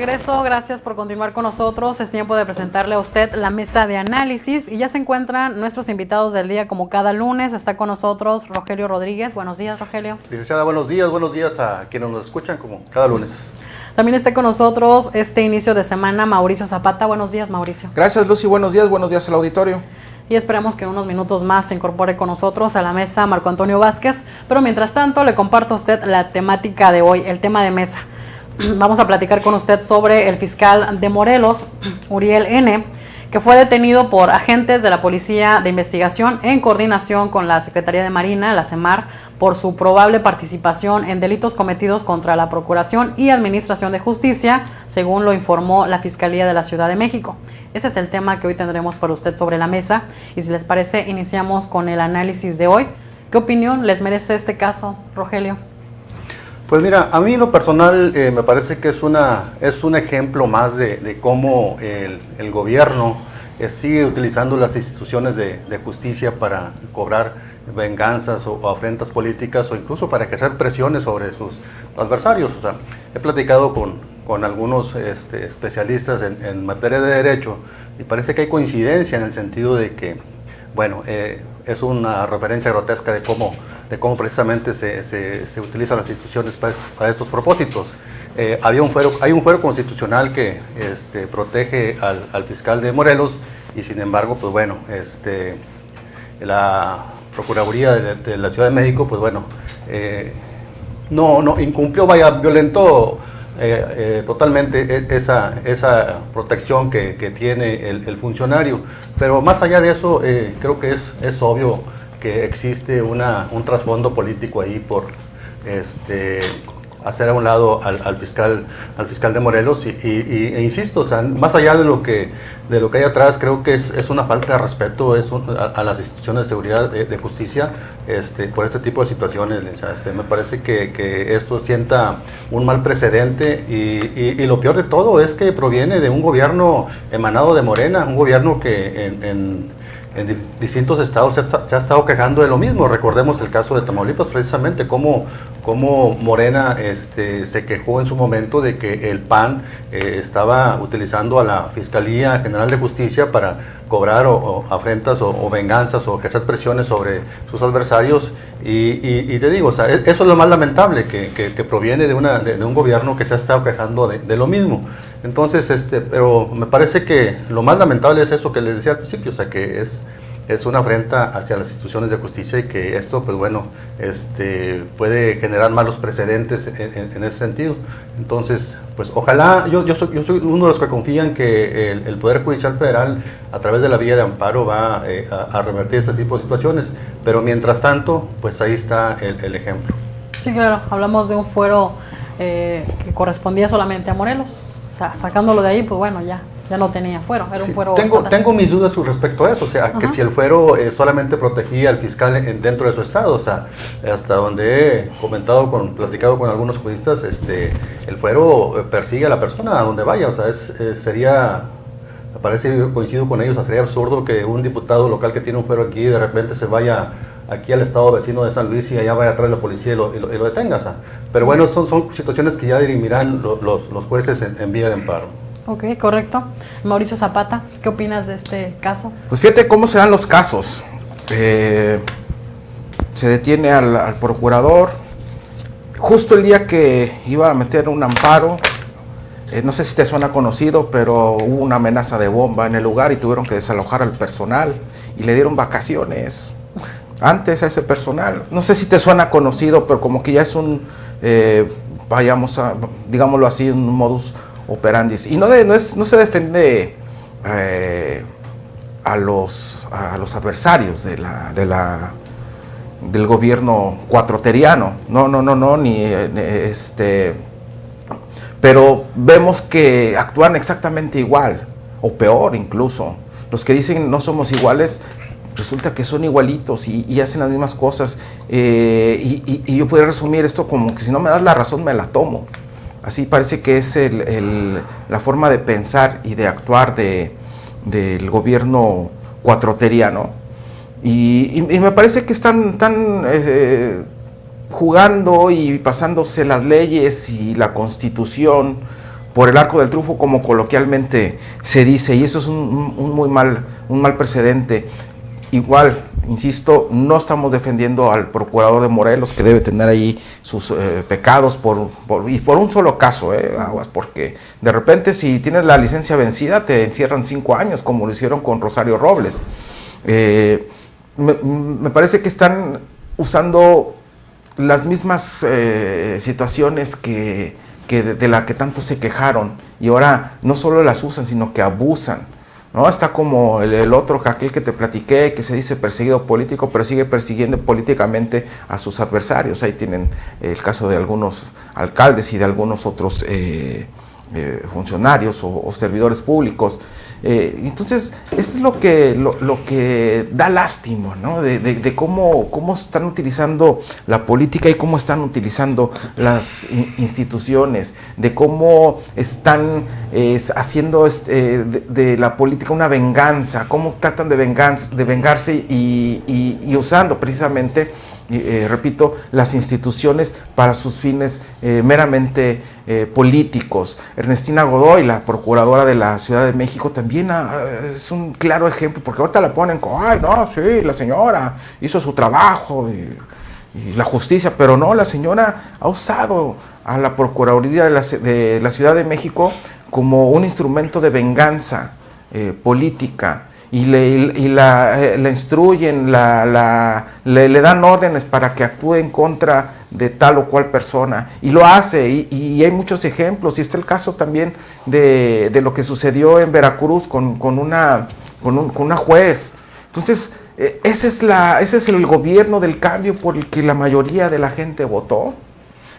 regreso, gracias por continuar con nosotros. Es tiempo de presentarle a usted la mesa de análisis y ya se encuentran nuestros invitados del día como cada lunes. Está con nosotros Rogelio Rodríguez. Buenos días, Rogelio. Licenciada, buenos días a quienes nos escuchan como cada lunes. También está con nosotros este inicio de semana Mauricio Zapata. Buenos días, Mauricio. Gracias, Lucy. Buenos días al auditorio. Y esperamos que en unos minutos más se incorpore con nosotros a la mesa Marco Antonio Vázquez. Pero mientras tanto, le comparto a usted la temática de hoy, el tema de mesa. Vamos a platicar con usted sobre el fiscal de Morelos, Uriel N., que fue detenido por agentes de la Policía de Investigación en coordinación con la Secretaría de Marina, la CEMAR, por su probable participación en delitos cometidos contra la Procuración y Administración de Justicia, según lo informó la Fiscalía de la Ciudad de México. Ese es el tema que hoy tendremos para usted sobre la mesa y si les parece, iniciamos con el análisis de hoy. ¿Qué opinión les merece este caso, Rogelio? Pues mira, a mí en lo personal me parece que es un ejemplo más de cómo el gobierno sigue utilizando las instituciones de justicia para cobrar venganzas o afrentas políticas o incluso para ejercer presiones sobre sus adversarios. O sea, he platicado con algunos especialistas en materia de derecho y parece que hay coincidencia en el sentido de que, bueno, es una referencia grotesca de cómo precisamente se utilizan las instituciones para estos propósitos. Hay un fuero constitucional que protege al fiscal de Morelos y sin embargo, pues bueno, la Procuraduría de la Ciudad de México, pues bueno, no incumplió, violentó totalmente esa protección que tiene el funcionario. Pero más allá de eso, creo que es obvio que existe un trasfondo político ahí por hacer a un lado al fiscal de Morelos e insisto, o sea, más allá de lo que hay atrás, creo que es una falta de respeto a las instituciones de seguridad de justicia por este tipo de situaciones. Me parece que esto sienta un mal precedente y lo peor de todo es que proviene de un gobierno emanado de Morena, un gobierno que en distintos estados se ha estado quejando de lo mismo. Recordemos el caso de Tamaulipas, precisamente cómo Morena se quejó en su momento de que el PAN estaba utilizando a la Fiscalía General de Justicia para cobrar o afrentas o venganzas o ejercer presiones sobre sus adversarios y te digo, o sea, eso es lo más lamentable, que proviene de un gobierno que se ha estado quejando de lo mismo. Entonces, pero me parece que lo más lamentable es eso que les decía al principio, o sea, que es una afrenta hacia las instituciones de justicia y que esto, pues bueno, puede generar malos precedentes en ese sentido. Entonces, pues ojalá, yo soy uno de los que confían que el Poder Judicial Federal, a través de la vía de amparo, va a revertir este tipo de situaciones, pero mientras tanto, pues ahí está el ejemplo. Sí, claro, hablamos de un fuero que correspondía solamente a Morelos. Sacándolo de ahí, pues bueno, ya no tenía fuero, era un fuero. Tengo mis dudas con respecto a eso, o sea, que si el fuero solamente protegía al fiscal dentro de su estado, o sea, hasta donde he platicado con algunos juristas, el fuero persigue a la persona a donde vaya, o sea, me parece, coincido con ellos, sería absurdo que un diputado local que tiene un fuero aquí de repente se vaya aquí al estado vecino de San Luis y allá vaya atrás la policía y lo detenga. O sea. Pero bueno, son situaciones que ya dirimirán los jueces en vía de amparo. Ok, correcto. Mauricio Zapata, ¿qué opinas de este caso? Pues fíjate cómo se dan los casos. Se detiene al procurador justo el día que iba a meter un amparo. No sé si te suena conocido, pero hubo una amenaza de bomba en el lugar y tuvieron que desalojar al personal y le dieron vacaciones antes a ese personal. No sé si te suena conocido, pero como que ya es digámoslo así, un modus operandi. Y no se defiende a los adversarios del gobierno cuatroteriano. No, pero vemos que actúan exactamente igual, o peor incluso. Los que dicen no somos iguales, resulta que son igualitos y hacen las mismas cosas. Y yo podría resumir esto como que si no me das la razón, me la tomo. Así parece que es la forma de pensar y de actuar del gobierno cuatroteriano. Y me parece que están jugando y pasándose las leyes y la Constitución por el arco del triunfo, como coloquialmente se dice, y eso es un muy mal precedente. Igual, insisto, no estamos defendiendo al procurador de Morelos, que debe tener ahí sus pecados y por un solo caso, aguas, porque de repente si tienes la licencia vencida te encierran 5 años, como lo hicieron con Rosario Robles. Me parece que están usando las mismas situaciones que de la que tanto se quejaron, y ahora no solo las usan, sino que abusan, ¿no? Está como el otro, aquel que te platiqué, que se dice perseguido político, pero sigue persiguiendo políticamente a sus adversarios. Ahí tienen el caso de algunos alcaldes y de algunos otros funcionarios o servidores públicos. Entonces, esto es lo que da lástima, ¿no? De cómo están utilizando la política y cómo están utilizando las instituciones, de cómo están haciendo de la política una venganza, cómo tratan de vengarse y usando precisamente, repito, las instituciones para sus fines meramente políticos. Ernestina Godoy, la procuradora de la Ciudad de México, también es un claro ejemplo, porque ahorita la ponen como, ay, no, sí, la señora hizo su trabajo y la justicia, pero no, la señora ha usado a la Procuraduría de la Ciudad de México como un instrumento de venganza política. Y la instruyen, le dan órdenes para que actúe en contra de tal o cual persona, y lo hace, y hay muchos ejemplos, y está el caso también de lo que sucedió en Veracruz con una juez. Entonces, ese es el gobierno del cambio por el que la mayoría de la gente votó.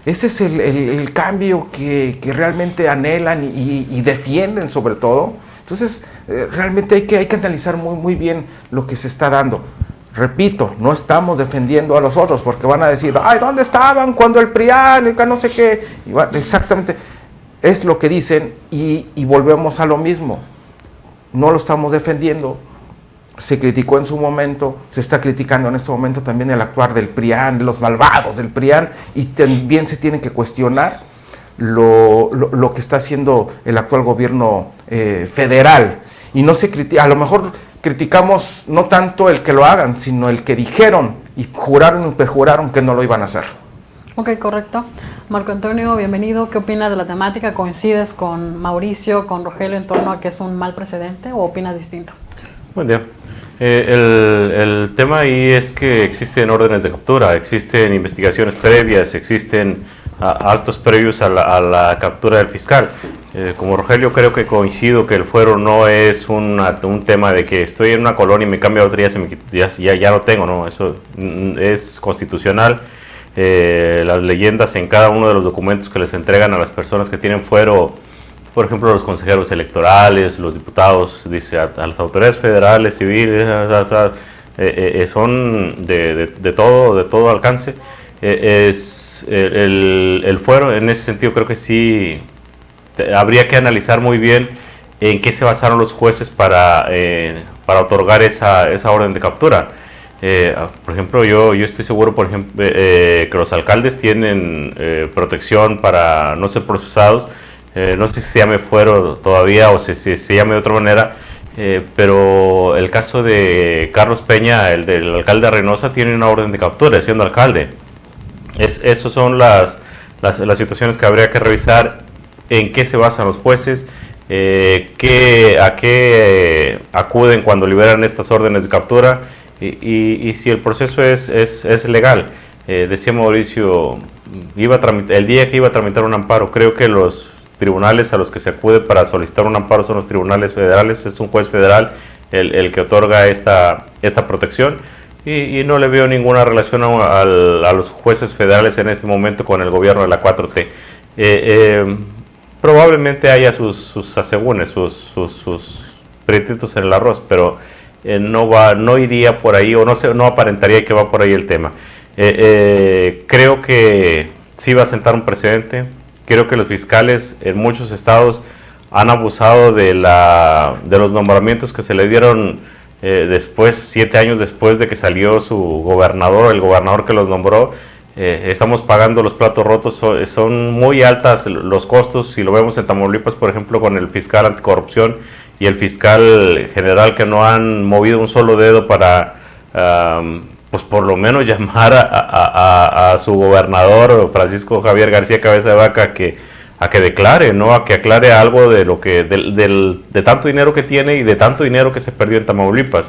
Ese es el cambio que realmente anhelan y defienden sobre todo. Entonces, realmente hay que analizar muy bien lo que se está dando. Repito, no estamos defendiendo a los otros, porque van a decir, ay, ¿dónde estaban cuando el PRIAN, no sé qué? Y bueno, exactamente, es lo que dicen, y volvemos a lo mismo. No lo estamos defendiendo. Se criticó en su momento, se está criticando en este momento también el actuar del PRIAN, los malvados del PRIAN, y también se tienen que cuestionar lo que está haciendo el actual gobierno federal. Y no se critica, a lo mejor criticamos no tanto el que lo hagan, sino el que dijeron y juraron y perjuraron que no lo iban a hacer. Ok, correcto. Marco Antonio, bienvenido. ¿Qué opinas de la temática? ¿Coincides con Mauricio, con Rogelio en torno a que es un mal precedente, o opinas distinto? Buen día. El tema ahí es que existen órdenes de captura, existen investigaciones previas, existen actos previos a la captura del fiscal. Como Rogelio, creo que coincido que el fuero no es un tema de que estoy en una colonia y me cambio a otra y ya lo tengo, ¿no? Eso es constitucional. Las leyendas en cada uno de los documentos que les entregan a las personas que tienen fuero, por ejemplo, los consejeros electorales, los diputados, dice a las autoridades federales, civiles, son de todo alcance. El fuero, en ese sentido, creo que sí habría que analizar muy bien en qué se basaron los jueces para otorgar esa orden de captura. Por ejemplo, yo estoy seguro, por ejemplo, que los alcaldes tienen protección para no ser procesados. No sé si se llame fuero todavía o si se llame de otra manera, pero el caso de Carlos Peña, el del alcalde de Reynosa, tiene una orden de captura siendo alcalde. Esas son las situaciones que habría que revisar, en qué se basan los jueces, a qué acuden cuando liberan estas órdenes de captura, y si el proceso es legal. Decía Mauricio, el día que iba a tramitar un amparo, creo que los tribunales a los que se acude para solicitar un amparo son los tribunales federales, es un juez federal el que otorga esta protección, y no le veo ninguna relación a los jueces federales en este momento con el gobierno de la 4T. Probablemente haya sus asegúnes, sus prietitos en el arroz, pero no iría por ahí, o no aparentaría que va por ahí el tema. Creo que sí va a sentar un precedente. Creo que los fiscales en muchos estados han abusado de los nombramientos que se le dieron después, 7 años después de que salió su gobernador, el gobernador que los nombró. estamos pagando los platos rotos, son muy altas los costos. Si lo vemos en Tamaulipas, por ejemplo, con el fiscal anticorrupción y el fiscal general, que no han movido un solo dedo para, pues por lo menos llamar a su gobernador, Francisco Javier García Cabeza de Vaca, a que declare, ¿no? A que aclare algo de lo que de tanto dinero que tiene y de tanto dinero que se perdió en Tamaulipas.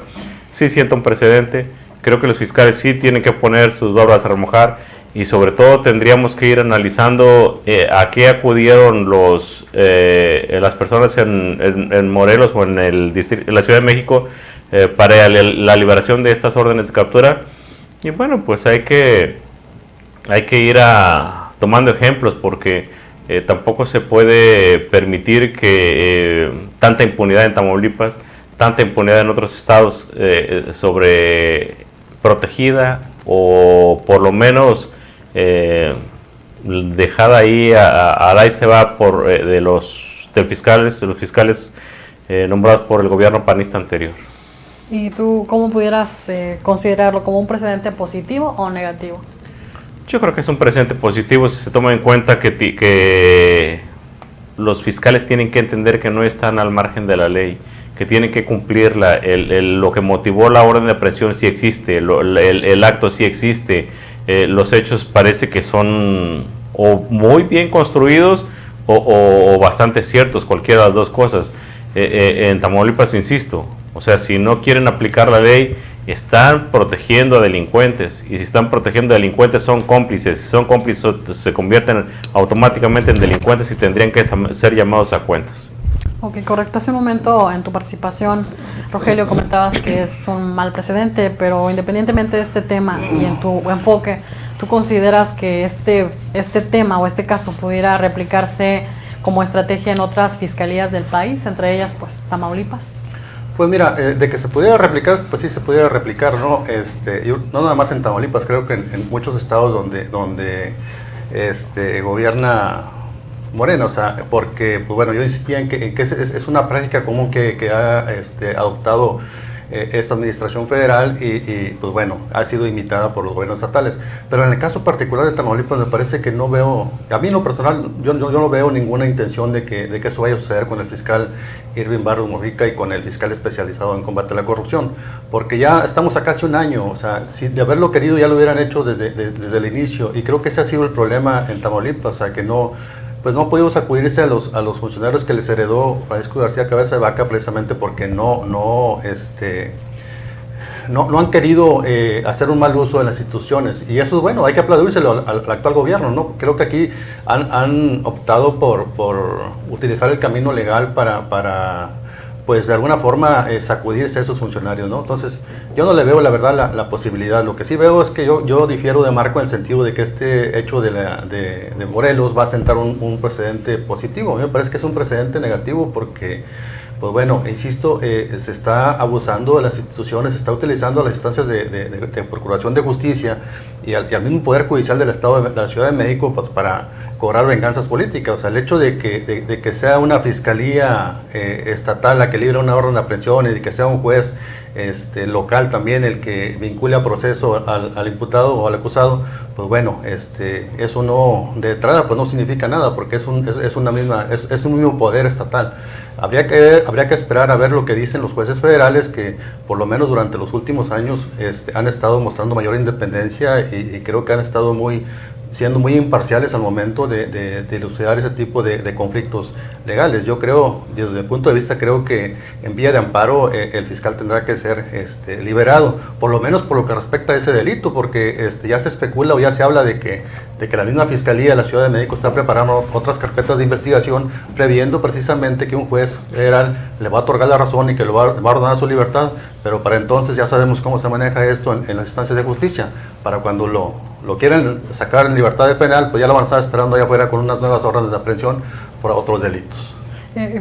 Sí siento un precedente. Creo que los fiscales sí tienen que poner sus barbas a remojar, y sobre todo tendríamos que ir analizando a qué acudieron las personas en Morelos o en la Ciudad de México para la liberación de estas órdenes de captura. Y bueno, pues hay que ir tomando ejemplos, porque tampoco se puede permitir que tanta impunidad en Tamaulipas, tanta impunidad en otros estados sobre protegida, o por lo menos dejada ahí a la y se va de los fiscales nombrados por el gobierno panista anterior. ¿Y tú cómo pudieras considerarlo como un precedente positivo o negativo? Yo creo que es un precedente positivo si se toma en cuenta que los fiscales tienen que entender que no están al margen de la ley, que tienen que cumplir lo que motivó la orden de aprehensión sí existe, el acto sí existe, los hechos parece que son o muy bien construidos o bastante ciertos, cualquiera de las dos cosas. En Tamaulipas, insisto, o sea, si no quieren aplicar la ley, están protegiendo a delincuentes, y si están protegiendo a delincuentes son cómplices. Si son cómplices se convierten automáticamente en delincuentes y tendrían que ser llamados a cuentas. Ok, correcto. Hace un momento en tu participación, Rogelio, comentabas que es un mal precedente, pero independientemente de este tema y en tu enfoque, ¿tú consideras que este tema o este caso pudiera replicarse como estrategia en otras fiscalías del país, entre ellas pues Tamaulipas? Pues mira, de que se pudiera replicar, pues sí se pudiera replicar, ¿no? No nada más en Tamaulipas, creo que en muchos estados donde gobierna Morena, o sea, porque, pues bueno, yo insistía en que es una práctica común que ha adoptado esta administración federal y, pues bueno, ha sido imitada por los gobiernos estatales. Pero en el caso particular de Tamaulipas me parece que no veo, a mí en lo personal, yo no veo ninguna intención de que eso vaya a suceder con el fiscal Irving Barros Mojica y con el fiscal especializado en combate a la corrupción, porque ya estamos a casi un año, o sea, si de haberlo querido ya lo hubieran hecho desde el inicio, y creo que ese ha sido el problema en Tamaulipas, o sea, que no pudimos acudirse a los funcionarios que les heredó Francisco García Cabeza de Vaca, precisamente porque no han querido hacer un mal uso de las instituciones, y eso es bueno, hay que aplaudírselo al actual gobierno, ¿no? Creo que aquí han optado por utilizar el camino legal para pues de alguna forma sacudirse a esos funcionarios, ¿no? Entonces yo no le veo la verdad la posibilidad. Lo que sí veo es que yo difiero de Marco en el sentido de que este hecho de Morelos va a sentar un precedente positivo. A mí me parece que es un precedente negativo porque, pues bueno, insisto, se está abusando de las instituciones, se está utilizando las instancias de procuración de justicia y al mismo Poder Judicial del Estado de la Ciudad de México, pues, para cobrar venganzas políticas. O sea, el hecho de que sea una fiscalía estatal la que libra una orden de aprehensión y que sea un juez local también el que vincule a proceso al imputado o al acusado, pues bueno, eso no, de entrada pues no significa nada, porque es un mismo poder estatal. Habría que esperar a ver lo que dicen los jueces federales, que por lo menos durante los últimos años han estado mostrando mayor independencia y creo que han estado siendo muy imparciales al momento de dilucidar ese tipo de conflictos legales. Yo creo, desde mi punto de vista, creo que en vía de amparo el fiscal tendrá que ser liberado, por lo menos por lo que respecta a ese delito, porque ya se especula o ya se habla de que la misma Fiscalía de la Ciudad de México está preparando otras carpetas de investigación, previendo precisamente que un juez federal le va a otorgar la razón y que le va a ordenar su libertad, pero para entonces ya sabemos cómo se maneja esto en las instancias de justicia. Para cuando lo quieren sacar en libertad de penal, pues ya lo van a estar esperando allá afuera con unas nuevas órdenes de aprehensión por otros delitos.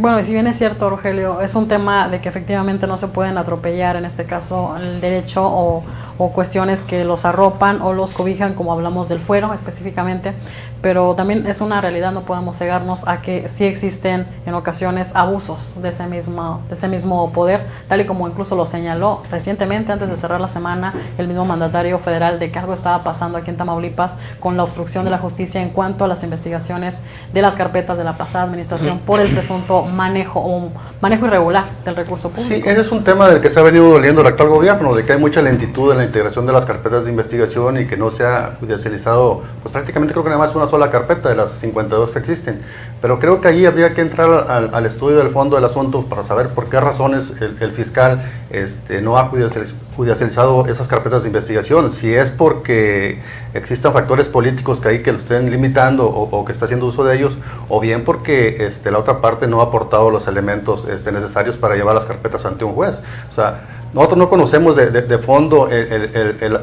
Bueno, y si bien es cierto, Rogelio, es un tema de que efectivamente no se pueden atropellar, en este caso, el derecho o o cuestiones que los arropan o los cobijan, como hablamos del fuero específicamente, pero también es una realidad, no podemos cegarnos a que sí existen en ocasiones abusos de ese mismo poder, tal y como incluso lo señaló recientemente, antes de cerrar la semana, el mismo mandatario federal, de que algo estaba pasando aquí en Tamaulipas con la obstrucción de la justicia en cuanto a las investigaciones de las carpetas de la pasada administración por el presunto manejo irregular del recurso público. Sí, ese es un tema del que se ha venido doliendo el actual gobierno, de que hay mucha lentitud en la integración de las carpetas de investigación y que no se ha judicializado, pues prácticamente creo que nada más una sola carpeta de las 52 que existen. Pero creo que allí habría que entrar al estudio del fondo del asunto para saber por qué razones el fiscal no ha judicializado esas carpetas de investigación. Si es porque existan factores políticos que lo estén limitando o que está haciendo uso de ellos, o bien porque la otra parte no ha aportado los elementos necesarios para llevar las carpetas ante un juez. O sea, nosotros no conocemos de fondo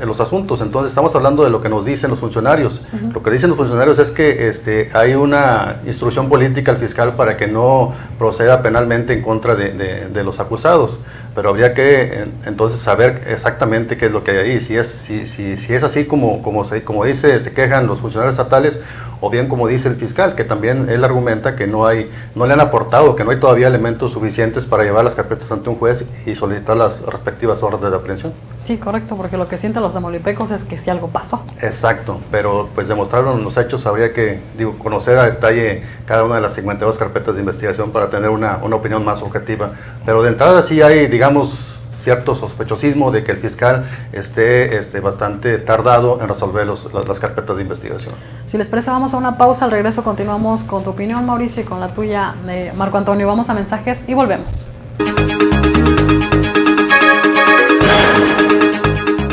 los asuntos, entonces estamos hablando de lo que nos dicen los funcionarios. Lo que dicen los funcionarios es que hay una instrucción política al fiscal para que no proceda penalmente en contra de los acusados, pero habría que entonces saber exactamente qué es lo que hay ahí, si es así como se quejan los funcionarios estatales, o bien como dice el fiscal, que también él argumenta que no le han aportado, que no hay todavía elementos suficientes para llevar las carpetas ante un juez y solicitar las respectivas órdenes de aprehensión. Sí, correcto, porque lo que sienten los tamaulipecos es que sí algo pasó. Exacto, pero pues demostraron los hechos, habría que conocer a detalle cada una de las 52 carpetas de investigación para tener una opinión más objetiva. Pero de entrada sí hay, digamos, cierto sospechosismo de que el fiscal esté bastante tardado en resolver las carpetas de investigación. Si les parece, vamos a una pausa. Al regreso continuamos con tu opinión, Mauricio, y con la tuya, Marco Antonio. Vamos a mensajes y volvemos.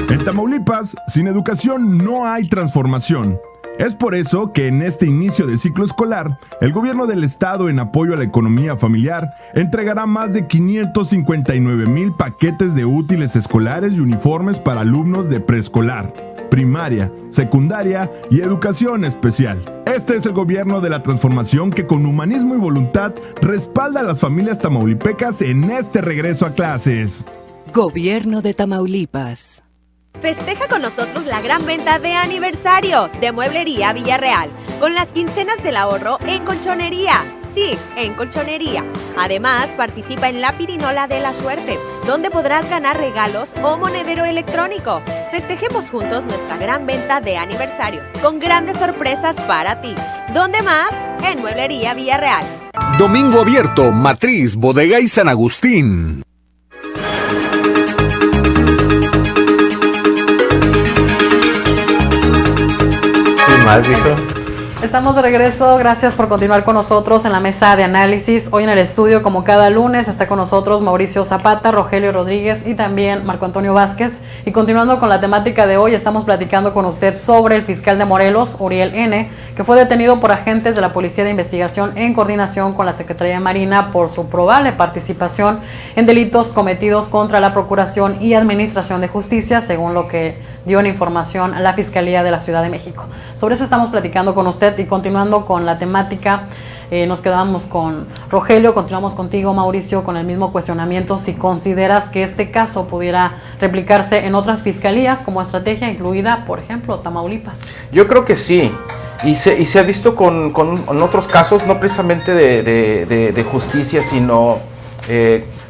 En Tamaulipas, sin educación no hay transformación. Es por eso que en este inicio de ciclo escolar, el gobierno del estado, en apoyo a la economía familiar, entregará más de 559,000 paquetes de útiles escolares y uniformes para alumnos de preescolar, primaria, secundaria y educación especial. Este es el gobierno de la transformación que con humanismo y voluntad respalda a las familias tamaulipecas en este regreso a clases. Gobierno de Tamaulipas. Festeja con nosotros la gran venta de aniversario de Mueblería Villarreal, con las quincenas del ahorro en colchonería. Sí, en colchonería. Además, participa en la pirinola de la suerte, donde podrás ganar regalos o monedero electrónico. Festejemos juntos nuestra gran venta de aniversario, con grandes sorpresas para ti. ¿Dónde más? En Mueblería Villarreal. Domingo abierto, Matriz, Bodega y San Agustín. Estamos de regreso, gracias por continuar con nosotros en la mesa de análisis. Hoy en el estudio, como cada lunes, está con nosotros Mauricio Zapata, Rogelio Rodríguez y también Marco Antonio Vázquez. Y continuando con la temática de hoy, estamos platicando con usted sobre el fiscal de Morelos, Uriel N., que fue detenido por agentes de la Policía de Investigación en coordinación con la Secretaría de Marina por su probable participación en delitos cometidos contra la Procuración y Administración de Justicia, según lo que dio en información la Fiscalía de la Ciudad de México. Sobre eso estamos platicando con usted y continuando con la temática, nos quedamos con Rogelio, continuamos contigo, Mauricio, con el mismo cuestionamiento, si consideras que este caso pudiera replicarse en otras fiscalías como estrategia, incluida, por ejemplo, Tamaulipas. Yo creo que sí, y se ha visto con otros casos, no precisamente de justicia, sino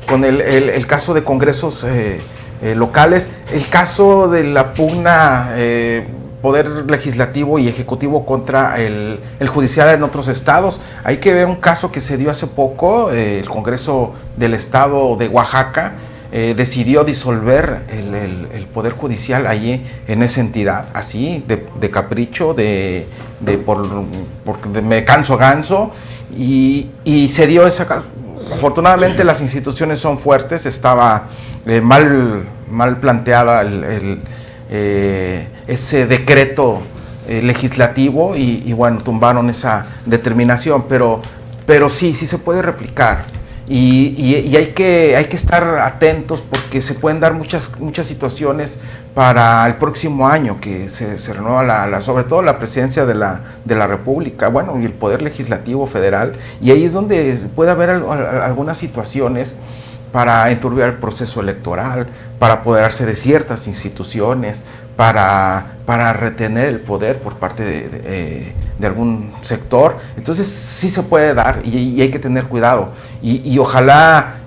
con el caso de congresos locales, el caso de la pugna poder legislativo y ejecutivo contra el judicial en otros estados. Hay que ver un caso que se dio hace poco, el Congreso del Estado de Oaxaca decidió disolver el poder judicial allí en esa entidad, así de capricho, porque me canso ganso, y se dio esa caso. Afortunadamente las instituciones son fuertes, estaba mal planteada ese decreto legislativo y bueno, tumbaron esa determinación, pero sí se puede replicar y hay que estar atentos porque se pueden dar muchas situaciones para el próximo año que se renueva sobre todo la presidencia de la República, bueno, y el Poder Legislativo Federal, y ahí es donde puede haber algunas situaciones para enturbiar el proceso electoral, para apoderarse de ciertas instituciones, para retener el poder por parte de algún sector. Entonces sí se puede dar y hay que tener cuidado. Y ojalá,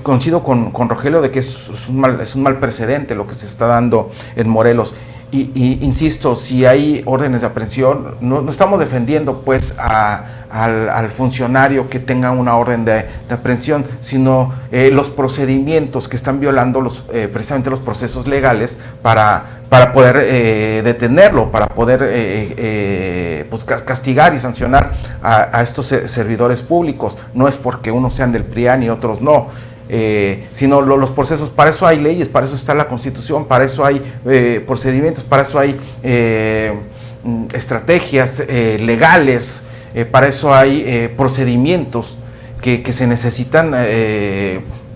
coincido con Rogelio de que es un mal precedente lo que se está dando en Morelos. Y insisto, si hay órdenes de aprehensión, no estamos defendiendo pues al funcionario que tenga una orden de aprehensión, sino los procedimientos que están violando precisamente los procesos legales para poder detenerlo, para poder pues castigar y sancionar a estos servidores públicos. No es porque unos sean del PRIAN y otros no. Sino los procesos, para eso hay leyes, para eso está la Constitución, para eso hay procedimientos, para eso hay estrategias legales, para eso hay procedimientos que se necesitan,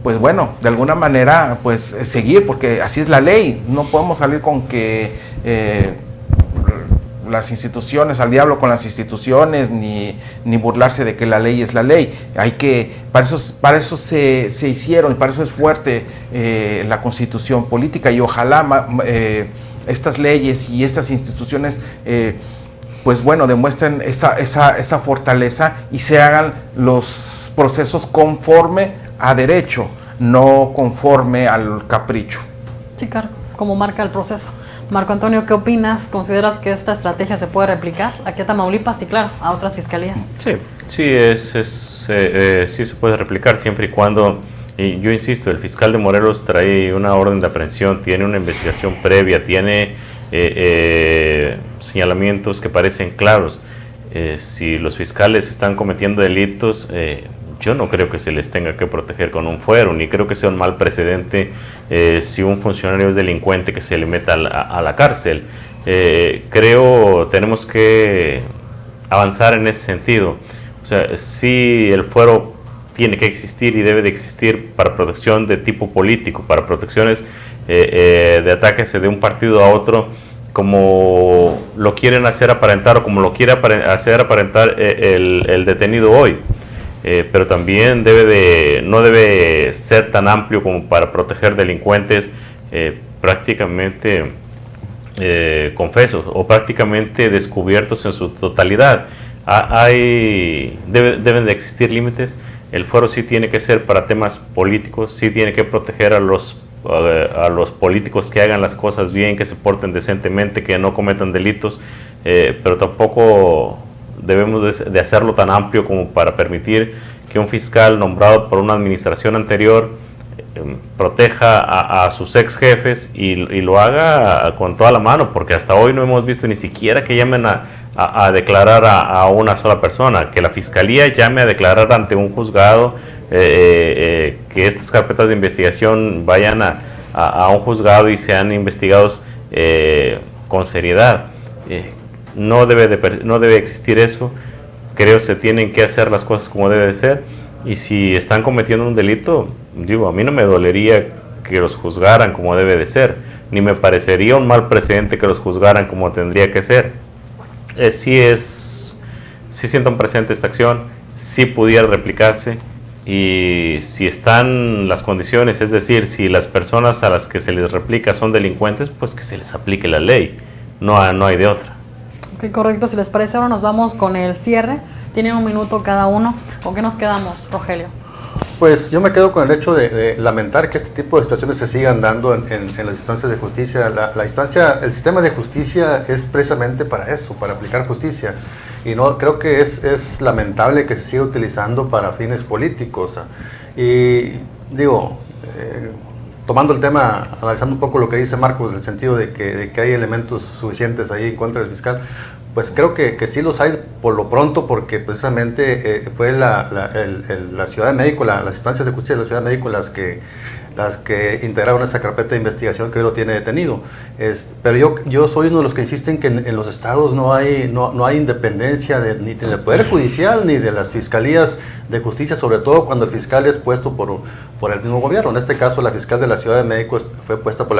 pues bueno, de alguna manera pues seguir, porque así es la ley. No podemos salir con que las instituciones, al diablo con las instituciones, ni burlarse de que la ley es la ley. Hay que, para eso se hicieron, y para eso es fuerte la Constitución política, y ojalá estas leyes y estas instituciones pues bueno, demuestren esa fortaleza y se hagan los procesos conforme a derecho, no conforme al capricho. Sí, claro, como marca el proceso. Marco Antonio, ¿qué opinas? ¿Consideras que esta estrategia se puede replicar aquí a Tamaulipas y, claro, a otras fiscalías? Sí, sí se puede replicar siempre y cuando, y yo insisto, el fiscal de Morelos trae una orden de aprehensión, tiene una investigación previa, tiene señalamientos que parecen claros. Si los fiscales están cometiendo delitos, yo no creo que se les tenga que proteger con un fuero, ni creo que sea un mal precedente si un funcionario es delincuente que se le meta a la cárcel. Creo tenemos que avanzar en ese sentido. O sea, sí, el fuero tiene que existir y debe de existir para protección de tipo político, para protecciones de ataques de un partido a otro, como lo quieren hacer aparentar o como lo quiere hacer aparentar el detenido hoy. Pero también no debe ser tan amplio como para proteger delincuentes prácticamente confesos o prácticamente descubiertos en su totalidad. Deben de existir límites. El fuero sí tiene que ser para temas políticos, sí tiene que proteger a los políticos que hagan las cosas bien, que se porten decentemente, que no cometan delitos, pero tampoco debemos de hacerlo tan amplio como para permitir que un fiscal nombrado por una administración anterior proteja a sus ex jefes y lo haga con toda la mano, porque hasta hoy no hemos visto ni siquiera que llamen a declarar a una sola persona, que la fiscalía llame a declarar ante un juzgado, que estas carpetas de investigación vayan a un juzgado y sean investigados con seriedad. No debe existir eso. Creo que se tienen que hacer las cosas como debe de ser, y si están cometiendo un delito, a mí no me dolería que los juzgaran como debe de ser, ni me parecería un mal precedente que los juzgaran como tendría que ser. Sí siento un precedente esta acción, sí pudiera replicarse, y si están las condiciones, es decir, si las personas a las que se les replica son delincuentes, pues que se les aplique la ley, no hay de otra. Ok, correcto. Si les parece, ahora nos vamos con el cierre. Tienen un minuto cada uno. ¿Con qué nos quedamos, Rogelio? Pues yo me quedo con el hecho de lamentar que este tipo de situaciones se sigan dando en las instancias de justicia. El sistema de justicia es precisamente para eso, para aplicar justicia. Y no creo que es lamentable que se siga utilizando para fines políticos. Y digo, tomando el tema, analizando un poco lo que dice Marcos, en el sentido de que hay elementos suficientes ahí en contra del fiscal, pues creo que sí los hay por lo pronto, porque precisamente fue la Ciudad de México, las instancias de justicia de la Ciudad de México las que integraron esa carpeta de investigación que hoy lo tiene detenido. Pero yo soy uno de los que insisten que en los estados no hay independencia ni del Poder Judicial ni de las fiscalías de justicia, sobre todo cuando el fiscal es puesto por el mismo gobierno. En este caso, la fiscal de la Ciudad de México fue puesta por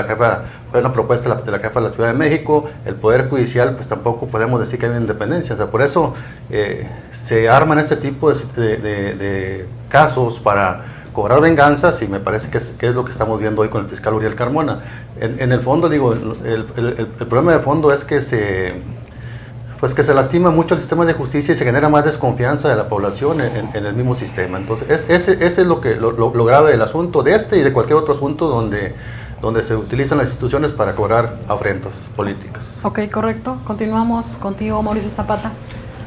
fue una propuesta de la jefa de la Ciudad de México. El Poder Judicial, pues tampoco podemos decir que hay una independencia. O sea, por eso se arman este tipo de casos para cobrar venganzas, y me parece que es lo que estamos viendo hoy con el fiscal Uriel Carmona. En el fondo, digo, el problema de fondo es que se lastima mucho el sistema de justicia y se genera más desconfianza de la población en el mismo sistema. Entonces, ese es lo grave del asunto, de este y de cualquier otro asunto donde se utilizan las instituciones para cobrar afrentas políticas. Ok, correcto. Continuamos contigo, Mauricio Zapata.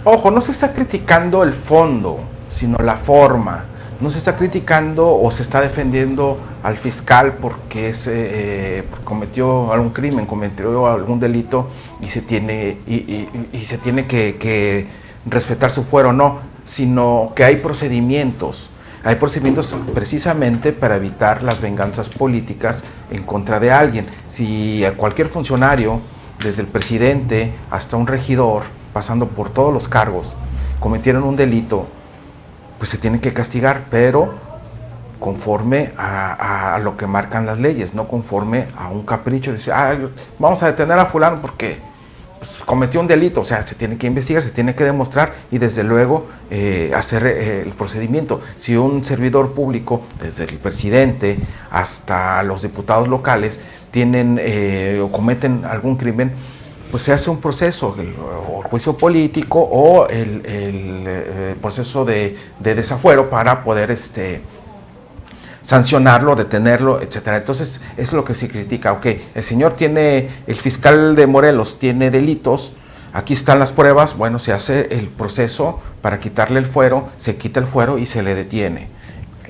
Ojo, no se está criticando el fondo, sino la forma. No se está criticando o se está defendiendo al fiscal porque cometió algún crimen, cometió algún delito y se tiene que respetar su fuero, no, sino que hay procedimientos. Hay procedimientos precisamente para evitar las venganzas políticas en contra de alguien. Si a cualquier funcionario, desde el presidente hasta un regidor, pasando por todos los cargos, cometieron un delito, pues se tiene que castigar, pero conforme a lo que marcan las leyes, no conforme a un capricho de decir, vamos a detener a fulano porque pues, cometió un delito. O sea, se tiene que investigar, se tiene que demostrar y desde luego hacer el procedimiento. Si un servidor público, desde el presidente hasta los diputados locales, tienen o cometen algún crimen, pues se hace un proceso, el juicio político o el proceso de desafuero para poder sancionarlo, detenerlo, etcétera. Entonces, es lo que se critica. Ok, el fiscal de Morelos tiene delitos, aquí están las pruebas, bueno, se hace el proceso para quitarle el fuero, se quita el fuero y se le detiene.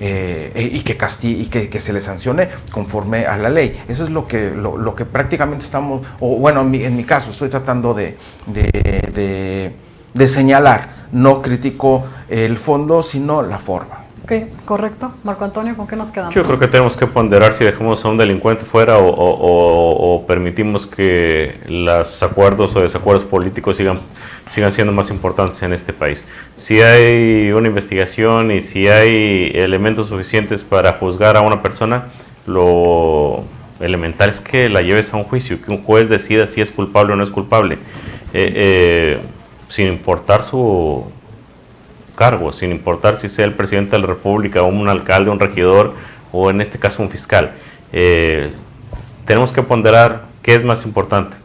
Y que se le sancione conforme a la ley. Eso es lo que prácticamente estamos, o bueno, en mi caso estoy tratando de señalar. No critico el fondo, sino la forma. Ok, correcto. Marco Antonio, ¿con qué nos quedamos? Yo creo que tenemos que ponderar si dejamos a un delincuente fuera o permitimos que los acuerdos o desacuerdos políticos sigan siendo más importantes en este país. Si hay una investigación y si hay elementos suficientes para juzgar a una persona, lo elemental es que la lleves a un juicio, que un juez decida si es culpable o no es culpable, sin importar su cargo, sin importar si sea el presidente de la República, un alcalde, un regidor o en este caso un fiscal. Tenemos que ponderar qué es más importante,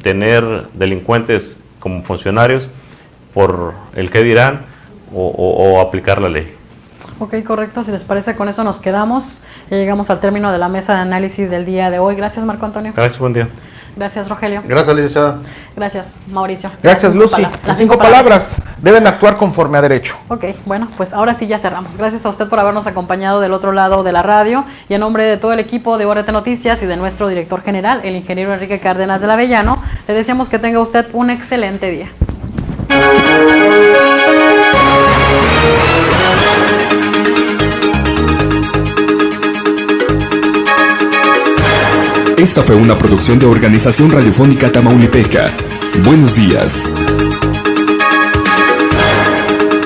tener delincuentes como funcionarios por el qué dirán o aplicar la ley. Ok, correcto. Si les parece, con eso nos quedamos. Llegamos al término de la mesa de análisis del día de hoy. Gracias, Marco Antonio. Gracias, buen día. Gracias, Rogelio. Gracias, licenciada. Gracias, Mauricio. Gracias, Lucy. Las 5 palabras deben actuar conforme a derecho. Ok, bueno, pues ahora sí ya cerramos. Gracias a usted por habernos acompañado del otro lado de la radio y en nombre de todo el equipo de ORT Noticias y de nuestro director general, el ingeniero Enrique Cárdenas del Avellano, le deseamos que tenga usted un excelente día. Esta fue una producción de Organización Radiofónica Tamaulipeca. Buenos días.